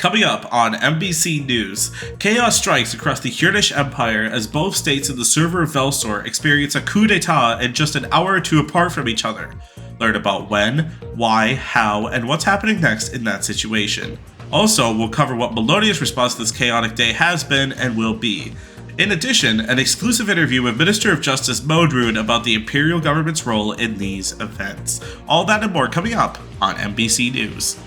Coming up on MBC News, chaos strikes across the Cieurnish Empire as both states in the Server of Velsor experience a coup d'etat in just an hour or two apart from each other. Learn about when, why, how, and what's happening next in that situation. Also, we'll cover what Melonia's response to this chaotic day has been and will be. In addition, an exclusive interview with Minister of Justice Moadroon about the imperial government's role in these events. All that and more coming up on MBC News.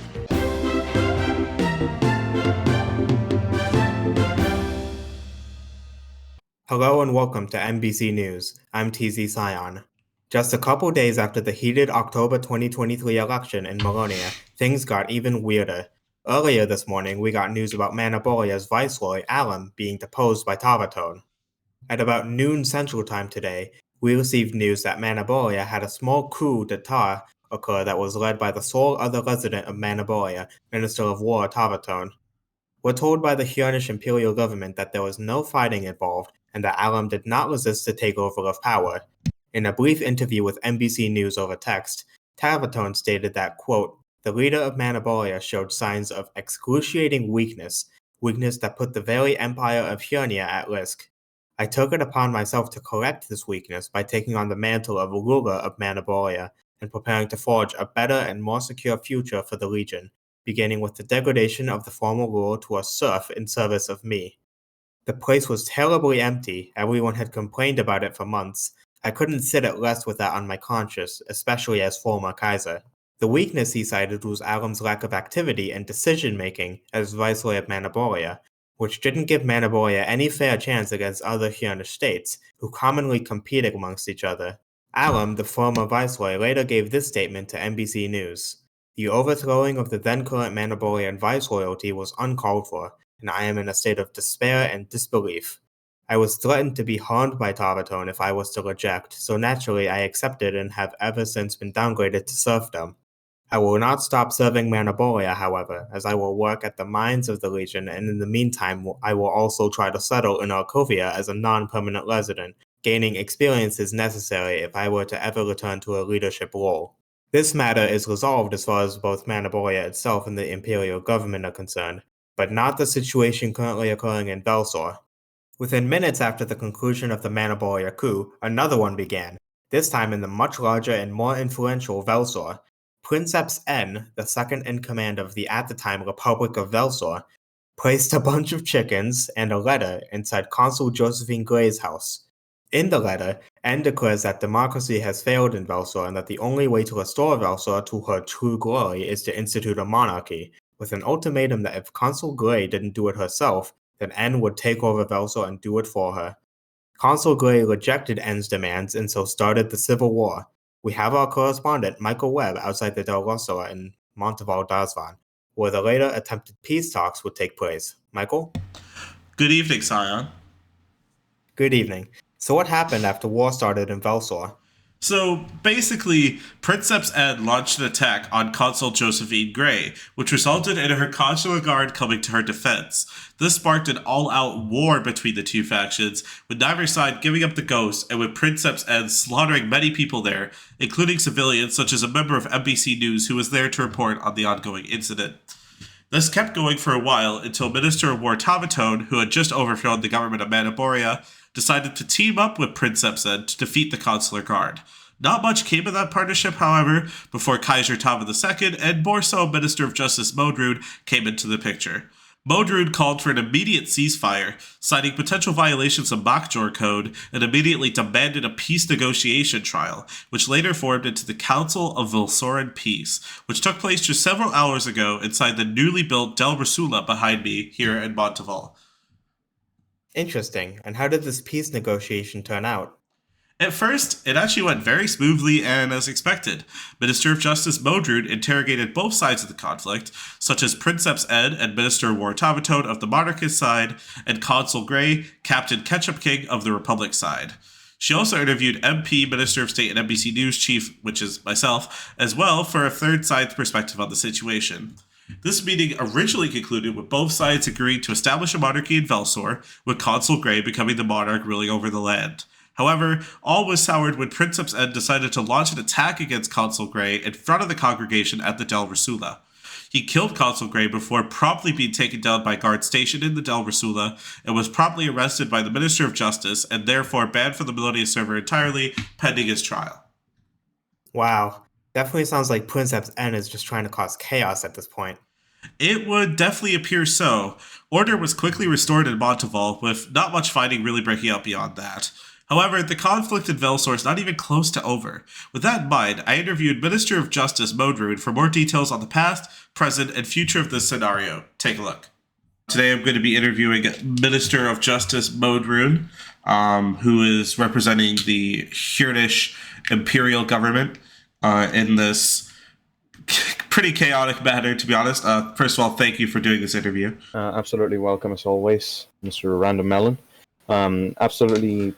Hello and welcome to MBC News. I'm TZ Sion. Just a couple days after the heated October 2023 election in Melonia, things got even weirder. Earlier this morning, we got news about Manaboria's viceroy, Alam, being deposed by Tavatone. At about noon Central Time today, we received news that Manaboria had a small coup d'etat occur that was led by the sole other resident of Manaboria, Minister of War Tavatone. We're told by the Cieurnish imperial government that there was no fighting involved and that Alam did not resist the takeover of power. In a brief interview with MBC News over text, Tavatone stated that, quote, the leader of Manaboria showed signs of excruciating weakness that put the very empire of Cieurnia at risk. I took it upon myself to correct this weakness by taking on the mantle of ruler of Manaboria and preparing to forge a better and more secure future for the region, beginning with the degradation of the former ruler to a serf in service of me. The place was terribly empty. Everyone had complained about it for months. I couldn't sit at rest with that on my conscience, especially as former Kaiser. The weakness he cited was Alam's lack of activity and decision-making as viceroy of Manaboria, which didn't give Manaboria any fair chance against other Cieurnish states, who commonly competed amongst each other. Alam, the former viceroy, later gave this statement to MBC News. The overthrowing of the then-current Manaborian viceroyalty was uncalled for, and I am in a state of despair and disbelief. I was threatened to be harmed by Tavatone if I was to reject, so naturally I accepted and have ever since been downgraded to serfdom. I will not stop serving Manaboria, however, as I will work at the mines of the region, and in the meantime I will also try to settle in Arkovia as a non-permanent resident, gaining experiences necessary if I were to ever return to a leadership role. This matter is resolved as far as both Manaboria itself and the imperial government are concerned, but not the situation currently occurring in Velsor. Within minutes after the conclusion of the Manaboria coup, another one began, this time in the much larger and more influential Velsor. Princeps N, the second in command of the at the time Republic of Velsor, placed a bunch of chickens and a letter inside Consul Josephine Gray's house. In the letter, N declares that democracy has failed in Velsor and that the only way to restore Velsor to her true glory is to institute a monarchy, with an ultimatum that if Consul Gray didn't do it herself, then N would take over Velsor and do it for her. Consul Gray rejected N's demands and so started the Civil War. We have our correspondent Michael Webb outside the Del Rosso in Monteval d'Azvan, where the later attempted peace talks would take place. Michael? Good evening, Sion. Good evening. So what happened after war started in Velsor? So basically, Princeps N launched an attack on Consul Josephine Gray, which resulted in her consular guard coming to her defense. This sparked an all-out war between the two factions, with neither side giving up the ghost and with Princeps N slaughtering many people there, including civilians such as a member of MBC News who was there to report on the ongoing incident. This kept going for a while until Minister of War Tavatone, who had just overthrown the government of Manaboria, decided to team up with Princeps N to defeat the consular guard. Not much came of that partnership, however, before Kaiser Tava II and more so Minister of Justice Moadroon came into the picture. Moadroon called for an immediate ceasefire, citing potential violations of Makjor Code, and immediately demanded a peace negotiation trial, which later formed into the Council of Velsoran Peace, which took place just several hours ago inside the newly built Del Rosula behind me here in Monteval. Interesting. And how did this peace negotiation turn out? At first, it actually went very smoothly and as expected. Minister of Justice Moadroon interrogated both sides of the conflict, such as Princeps N and Minister of War Tavatone of the monarchist side, and Consul Gray, Captain Ketchup King of the Republic side. She also interviewed MP, Minister of State and NBC News Chief, which is myself, as well for a third side's perspective on the situation. This meeting originally concluded with both sides agreeing to establish a monarchy in Velsor, with Consul Gray becoming the monarch ruling over the land. However, all was soured when Princeps N decided to launch an attack against Consul Gray in front of the congregation at the Del Rosula. He killed Consul Gray before promptly being taken down by guards stationed in the Del Rasula and was promptly arrested by the Minister of Justice and therefore banned from the Melonia server entirely, pending his trial. Wow, definitely sounds like Princeps N is just trying to cause chaos at this point. It would definitely appear so. Order was quickly restored in Monteval, with not much fighting really breaking out beyond that. However, the conflict in Velsor is not even close to over. With that in mind, I interviewed Minister of Justice Moadroon for more details on the past, present, and future of this scenario. Take a look. Today I'm going to be interviewing Minister of Justice Moadroon, who is representing the Cieurnish Imperial government in this pretty chaotic manner, to be honest. First of all, thank you for doing this interview. Absolutely welcome, as always, Mr. Random Melon. Absolutely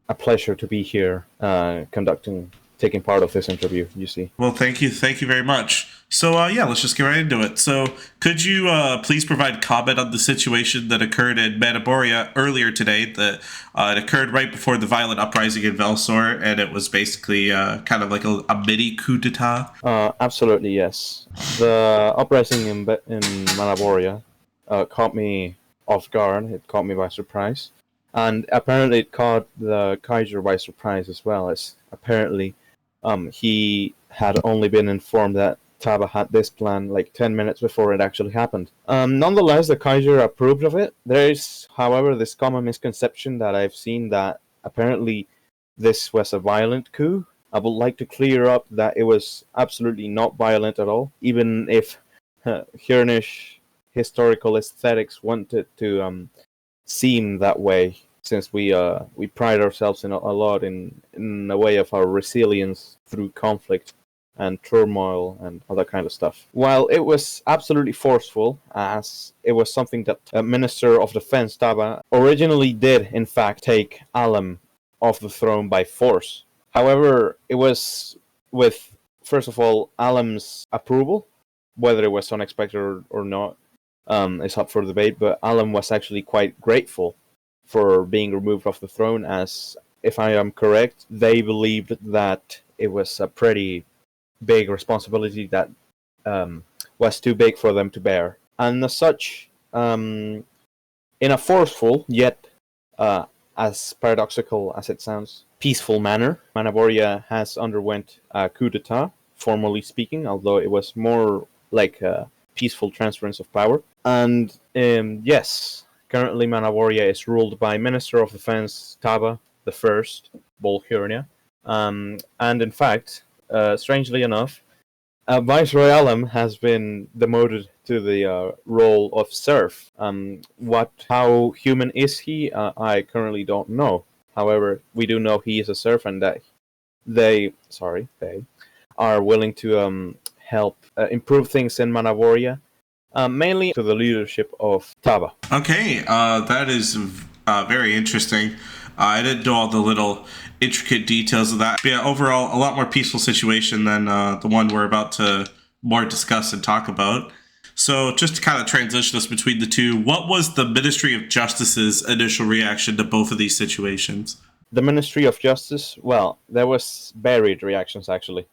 a pleasure to be here taking part of this interview, you see. Well, thank you very much. So, let's just get right into it. So, could you please provide comment on the situation that occurred in Manaboria earlier today? That it occurred right before the violent uprising in Velsor, and it was basically kind of like a mini coup d'etat? Absolutely, yes. The uprising in Manaboria caught me off guard. It caught me by surprise. And apparently it caught the Kaiser by surprise as well, as apparently he had only been informed that Taba had this plan like 10 minutes before it actually happened. Nonetheless, the Kaiser approved of it. There is, however, this common misconception that I've seen that apparently this was a violent coup. I would like to clear up that it was absolutely not violent at all, even if Cieurnish historical aesthetics wanted to seem that way, since we pride ourselves a lot in a way of our resilience through conflict and turmoil and other kind of stuff. While it was absolutely forceful, as it was something that Minister of Defense Taba originally did, in fact, take Alam off the throne by force. However, it was with, first of all, Alam's approval. Whether it was unexpected or not is up for debate, but Alam was actually quite grateful for being removed off the throne, as, if I am correct, they believed that it was a pretty big responsibility that was too big for them to bear. And as such, in a forceful, yet as paradoxical as it sounds, peaceful manner, Manaboria has underwent a coup d'etat, formally speaking, although it was more like a peaceful transference of power. And yes, currently Manaboria is ruled by Minister of Defense Taba the First, Bolhurnia. And in fact, strangely enough, Viceroy Alam has been demoted to the role of serf. How human is he? I currently don't know. However, we do know he is a serf, and that they are willing to help improve things in Manaboria, mainly to the leadership of Taba. Okay, that is very interesting. I didn't know all the little intricate details of that. But yeah, overall, a lot more peaceful situation than the one we're about to more discuss and talk about. So just to kind of transition us between the two, what was the Ministry of Justice's initial reaction to both of these situations? The Ministry of Justice, well, there was varied reactions, actually.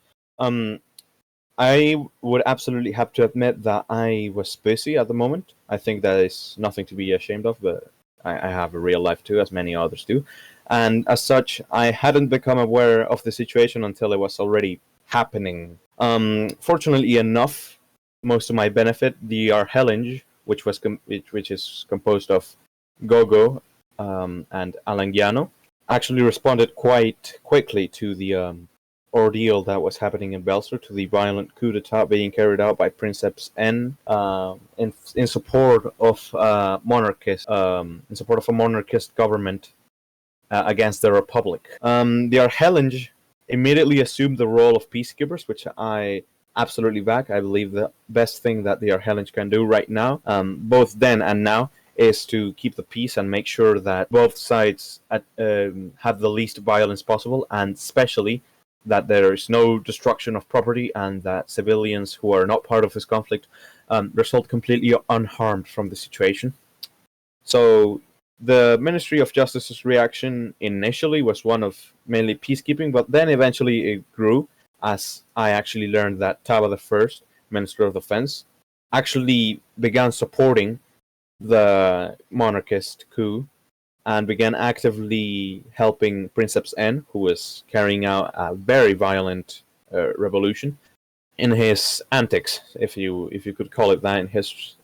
I would absolutely have to admit that I was busy at the moment. I think that is nothing to be ashamed of, but I have a real life too, as many others do. And as such, I hadn't become aware of the situation until it was already happening. Fortunately enough, most of my benefit, the Arhelinge, which is composed of Gogo and Alangiano, actually responded quite quickly to the ordeal that was happening in Velsor, to the violent coup d'etat being carried out by Princeps N in support of a monarchist government against the Republic. The Arhelinge immediately assumed the role of peacekeepers, which I absolutely back. I believe the best thing that the Arhelinge can do right now, both then and now, is to keep the peace and make sure that both sides have the least violence possible, and especially that there is no destruction of property, and that civilians who are not part of this conflict result completely unharmed from the situation. So the Ministry of Justice's reaction initially was one of mainly peacekeeping, but then eventually it grew, as I actually learned that Taba the First, Minister of Defense, actually began supporting the monarchist coup and began actively helping Princeps N, who was carrying out a very violent revolution, in his antics, if you could call it that, in his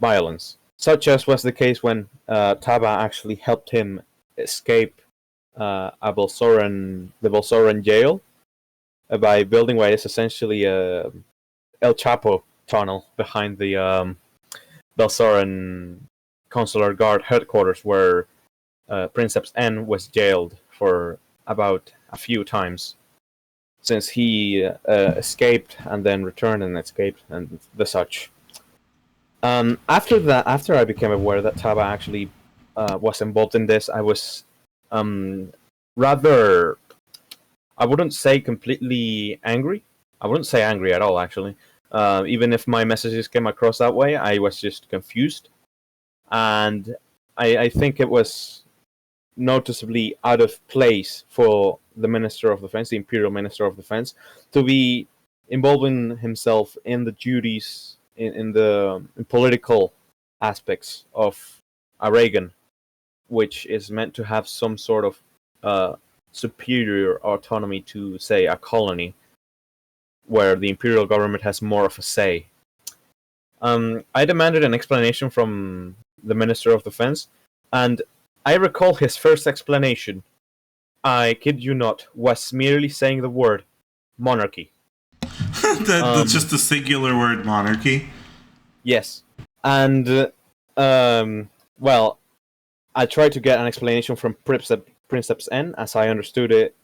violence. Such as was the case when Taba actually helped him escape the Velsoran jail by building what is essentially a El Chapo tunnel behind the Velsoran consular guard headquarters, where Princeps N was jailed for about a few times, since he escaped and then returned and escaped and the such. After I became aware that Taba actually was involved in this, I was rather, I wouldn't say completely angry. I wouldn't say angry at all, actually. Even if my messages came across that way, I was just confused. And I think it was noticeably out of place for the Minister of Defense, the Imperial Minister of Defense, to be involving himself in the duties, in political aspects of Aragon, which is meant to have some sort of superior autonomy to, say, a colony, where the imperial government has more of a say. I demanded an explanation from the Minister of Defense, and I recall his first explanation, I kid you not, was merely saying the word monarchy. That's just the singular word, monarchy. Yes. And, well, I tried to get an explanation from Princeps N. As I understood it,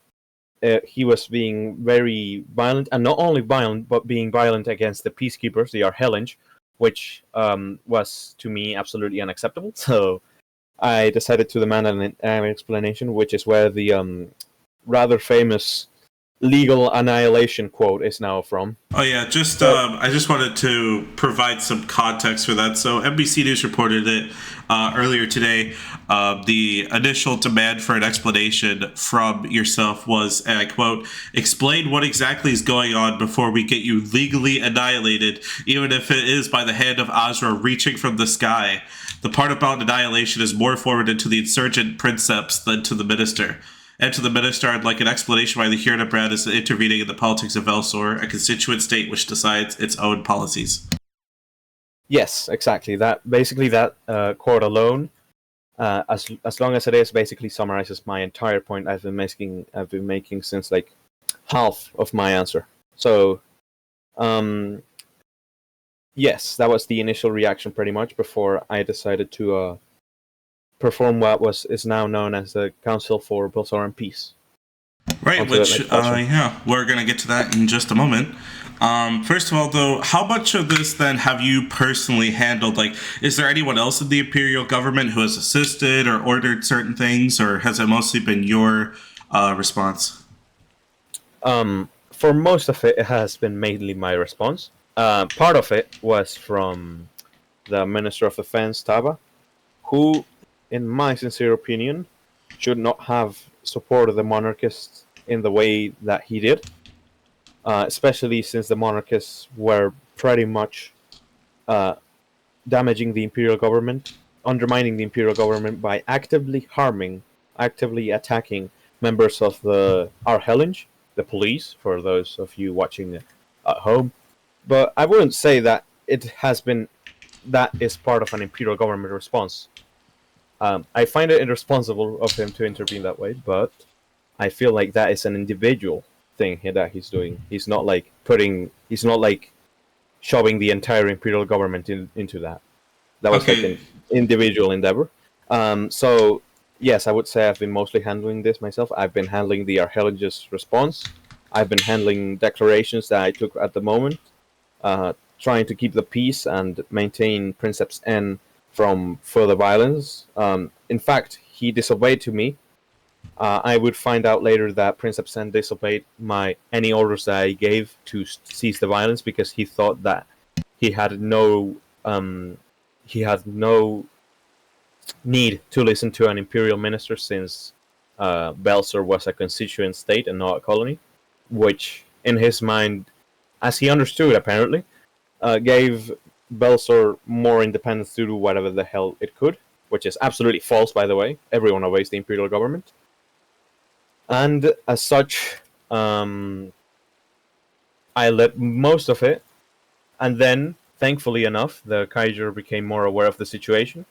he was being very violent, and not only violent, but being violent against the peacekeepers, the Arhelinge, which was, to me, absolutely unacceptable. So I decided to demand an explanation, which is where the rather famous legal annihilation quote is now from. Oh yeah, I just wanted to provide some context for that. So MBC News reported it earlier today. The initial demand for an explanation from yourself was, and I quote, "Explain what exactly is going on before we get you legally annihilated, even if it is by the hand of Azra reaching from the sky. The part about annihilation is more forwarded to the insurgent princeps than to the minister. And to the minister, I'd like an explanation why the Cieurnish Empire is intervening in the politics of Velsor, a constituent state which decides its own policies." Yes, exactly. That quote alone, as long as it is, basically summarizes my entire point I've been making since like half of my answer. So, yes, that was the initial reaction pretty much before I decided to perform what is now known as the Council for Velsoran Peace. Right, which, yeah, we're going to get to that in just a moment. First of all, though, how much of this, then, have you personally handled? Like, is there anyone else in the imperial government who has assisted or ordered certain things, or has it mostly been your response? For most of it, it has been mainly my response. Part of it was from the Minister of Defense, Taba, who, in my sincere opinion, should not have supported the monarchists in the way that he did, especially since the monarchists were pretty much damaging the imperial government, undermining the imperial government by actively attacking members of the Arhelinge, the police, for those of you watching at home. But I wouldn't say that that is part of an imperial government response. I find it irresponsible of him to intervene that way, but I feel like that is an individual thing that he's doing. He's not like shoving the entire imperial government into that. That was like an individual endeavor. So yes, I would say I've been mostly handling this myself. I've been handling the Arhelinge's response. I've been handling declarations that I took at the moment, trying to keep the peace and maintain Princeps N from further violence. In fact, he disobeyed to me. I would find out later that Princeps N disobeyed any orders that I gave to cease the violence because he thought that he had no need to listen to an imperial minister, since Velsor was a constituent state and not a colony, which in his mind, as he understood apparently, gave Velsor more independence to do whatever the hell it could, which is absolutely false, by the way. Everyone obeys the imperial government. And as such, I led most of it, and then, thankfully enough, the Kaiser became more aware of the situation,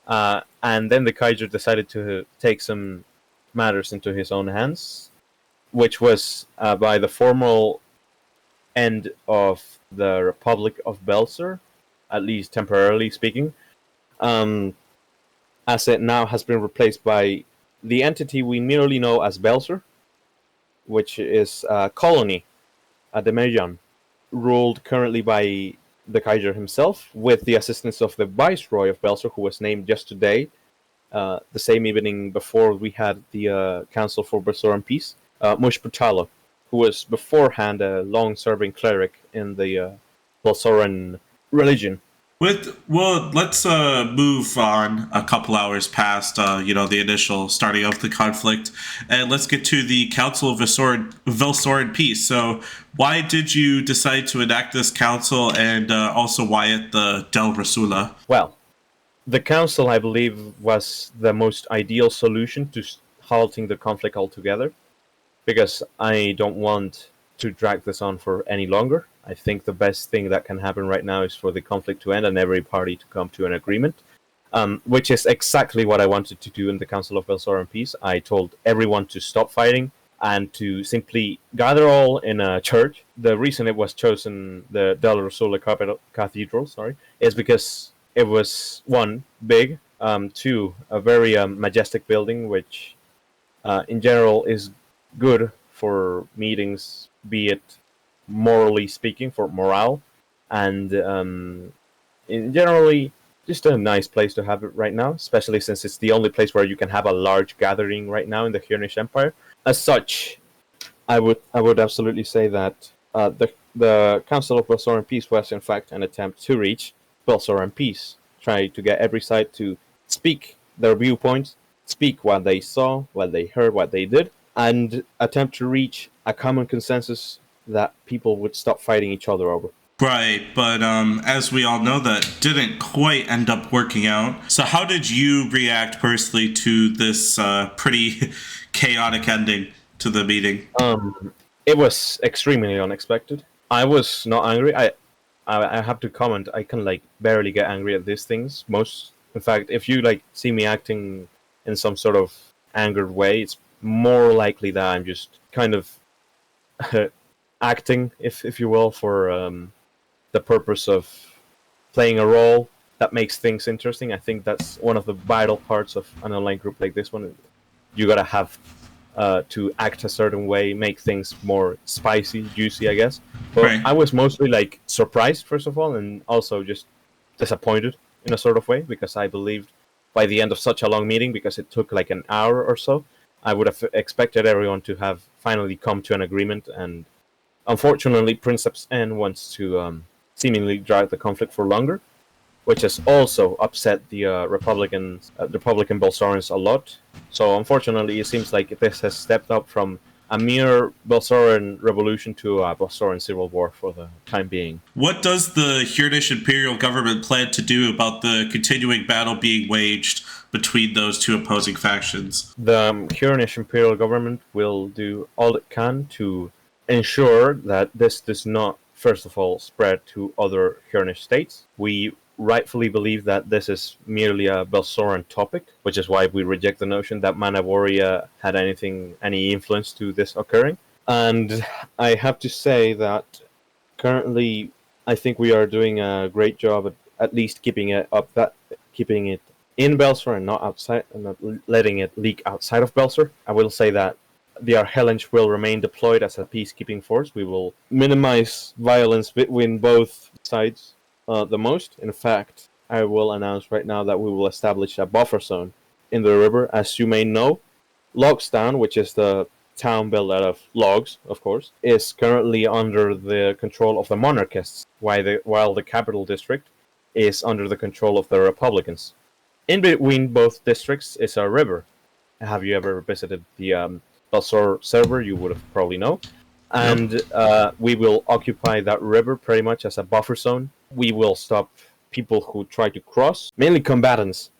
and then the Kaiser decided to take some matters into his own hands, which was by the formal end of the Republic of Velsor, at least temporarily speaking, as it now has been replaced by the entity we merely know as Velsor, which is a colony at the Melonia, ruled currently by the Kaiser himself, with the assistance of the Viceroy of Velsor, who was named just today, the same evening before we had the Council for Velsor and Peace, Mushputalo, who was beforehand a long-serving cleric in the Velsoran religion. Let's move on a couple hours past, the initial starting of the conflict, and let's get to the Council of Velsor and Peace. So, why did you decide to enact this council, and also why at the Del Rasula? Well, the council, I believe, was the most ideal solution to halting the conflict altogether, because I don't want to drag this on for any longer. I think the best thing that can happen right now is for the conflict to end and every party to come to an agreement, which is exactly what I wanted to do in the Council of Velsor and Peace. I told everyone to stop fighting and to simply gather all in a church. The reason it was chosen, the Del Rasula Cathedral, is because it was, one, big, two, a very majestic building, which in general is good for meetings, be it morally speaking, for morale, and in generally just a nice place to have it right now, especially since it's the only place where you can have a large gathering right now in the Cieurnish Empire. As such, I would absolutely say that the Council of Velsor and Peace was in fact an attempt to reach Velsor and Peace, try to get every side to speak their viewpoints, speak what they saw, what they heard, what they did, and attempt to reach a common consensus that people would stop fighting each other over. Right, but as we all know, that didn't quite end up working out. So how did you react personally to this pretty chaotic ending to the meeting? It was extremely unexpected. I was not angry. I have to comment, I can barely get angry at these things. In fact, if you see me acting in some sort of angered way, it's more likely that I'm just kind of acting, if you will, for the purpose of playing a role that makes things interesting. I think that's one of the vital parts of an online group like this one. You gotta have to act a certain way, make things more spicy, juicy, I guess. But right. I was mostly surprised, first of all, and also just disappointed in a sort of way, because I believed by the end of such a long meeting, because it took an hour or so, I would have expected everyone to have finally come to an agreement, and unfortunately, Princeps N wants to seemingly drag the conflict for longer, which has also upset the Republican Velsorans a lot. So unfortunately, it seems like this has stepped up from a mere Velsoran revolution to a Velsoran civil war for the time being. What does the Cieurnish imperial government plan to do about the continuing battle being waged between those two opposing factions? The Cieurnish imperial government will do all it can to ensure that this does not, first of all, spread to other Cieurnish states. We rightfully believe that this is merely a Velsoran topic, which is why we reject the notion that Manaboria had any influence to this occurring. And I have to say that currently, I think we are doing a great job at least keeping it in Velsor and not outside, and not letting it leak outside of Velsor. I will say that the Arhellange will remain deployed as a peacekeeping force. We will minimize violence between both sides the most. In fact, I will announce right now that we will establish a buffer zone in the river. As you may know, Logstown, which is the town built out of logs, of course, is currently under the control of the monarchists, while the capital district is under the control of the Republicans. In between both districts is a river. Have you ever visited the Velsor server? You would have probably know. And we will occupy that river pretty much as a buffer zone We will stop people who try to cross, mainly combatants.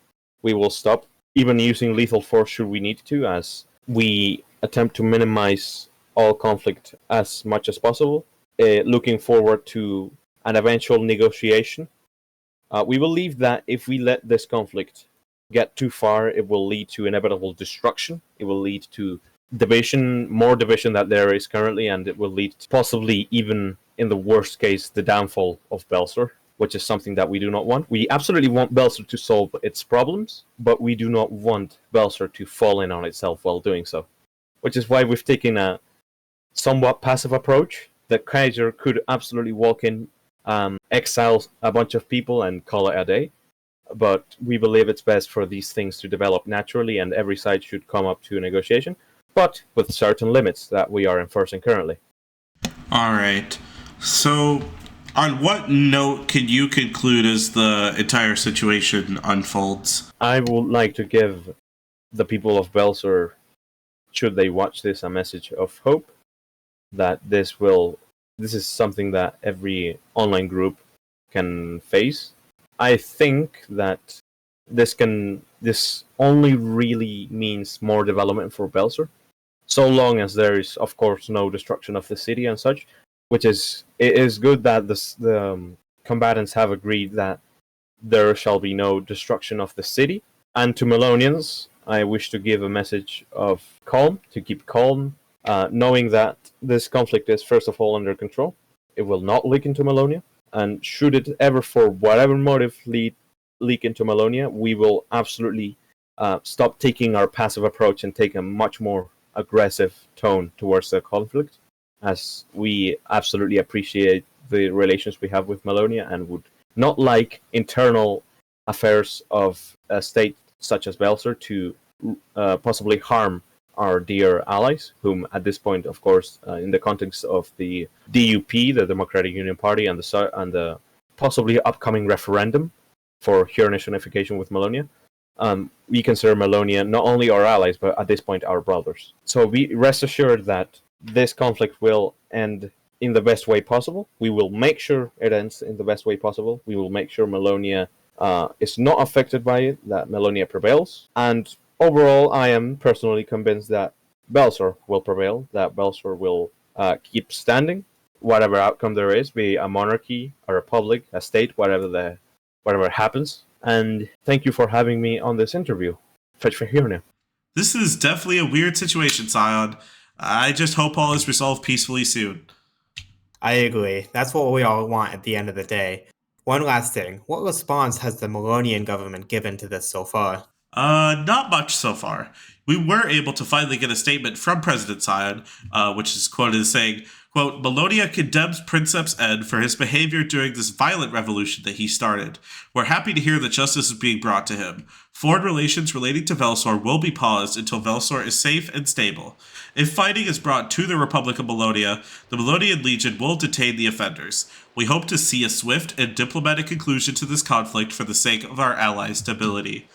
We will stop, even using lethal force should we need to, as we attempt to minimize all conflict as much as possible. Looking forward to an eventual negotiation. We believe that if we let this conflict get too far, it will lead to inevitable destruction. It will lead to division, more division that there is currently, and it will lead to possibly, even in the worst case, the downfall of Velsor, which is something that we do not want. We absolutely want Velsor to solve its problems, but we do not want Velsor to fall in on itself while doing so, which is why we've taken a somewhat passive approach. The Kaiser could absolutely walk in, exile a bunch of people, and call it a day. But we believe it's best for these things to develop naturally, and every side should come up to a negotiation, but with certain limits that we are enforcing currently. All right. So, on what note can you conclude as the entire situation unfolds? I would like to give the people of Velsor, should they watch this, a message of hope that this is something that every online group can face. I think that this only really means more development for Velsor, so long as there is, of course, no destruction of the city and such. It is good that the combatants have agreed that there shall be no destruction of the city. And to Melonians, I wish to give a message of calm, to keep calm, knowing that this conflict is first of all under control. It will not leak into Melonia. And should it ever, for whatever motive, leak into Melonia, we will absolutely stop taking our passive approach and take a much more aggressive tone towards the conflict, as we absolutely appreciate the relations we have with Melonia and would not like internal affairs of a state such as Velsor to possibly harm our dear allies, whom at this point, of course, in the context of the DUP, the Democratic Union Party, and the possibly upcoming referendum for Cieurnish unification with Melonia, we consider Melonia not only our allies, but at this point our brothers. So be rest assured that this conflict will end in the best way possible. We will make sure it ends in the best way possible. We will make sure Melonia is not affected by it, that Melonia prevails. And overall, I am personally convinced that Velsor will prevail, that Velsor will keep standing, whatever outcome there is, be a monarchy, a republic, a state, whatever happens. And thank you for having me on this interview. Fetch for hearing. This is definitely a weird situation, Scion. I just hope all is resolved peacefully soon. I agree. That's what we all want at the end of the day. One last thing. What response has the Melonian government given to this so far? Not much so far. We were able to finally get a statement from President Scion, which is quoted as saying, quote, Melonia condemns Princeps Ed for his behavior during this violent revolution that he started. We're happy to hear that justice is being brought to him. Foreign relations relating to Velsor will be paused until Velsor is safe and stable. If fighting is brought to the Republic of Melonia, the Melonian Legion will detain the offenders. We hope to see a swift and diplomatic conclusion to this conflict for the sake of our allies' stability.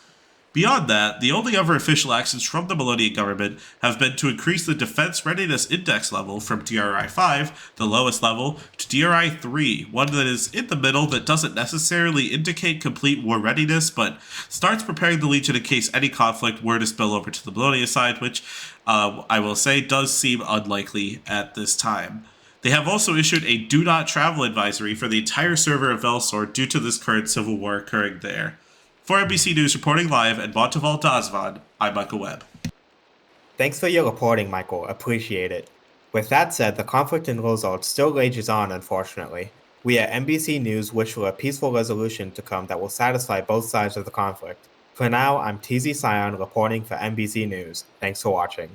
Beyond that, the only other official actions from the Melonian government have been to increase the Defense Readiness Index level from DRI 5, the lowest level, to DRI 3, one that is in the middle that doesn't necessarily indicate complete war readiness, but starts preparing the Legion in case any conflict were to spill over to the Melonia side, which I will say does seem unlikely at this time. They have also issued a do not travel advisory for the entire server of Velsor due to this current civil war occurring there. For MBC News reporting live at Monteval Dasvan, I'm Michael Webb. Thanks for your reporting, Michael. Appreciate it. With that said, the conflict in Rosalt still rages on, unfortunately. We at MBC News wish for a peaceful resolution to come that will satisfy both sides of the conflict. For now, I'm TZ Scion reporting for MBC News. Thanks for watching.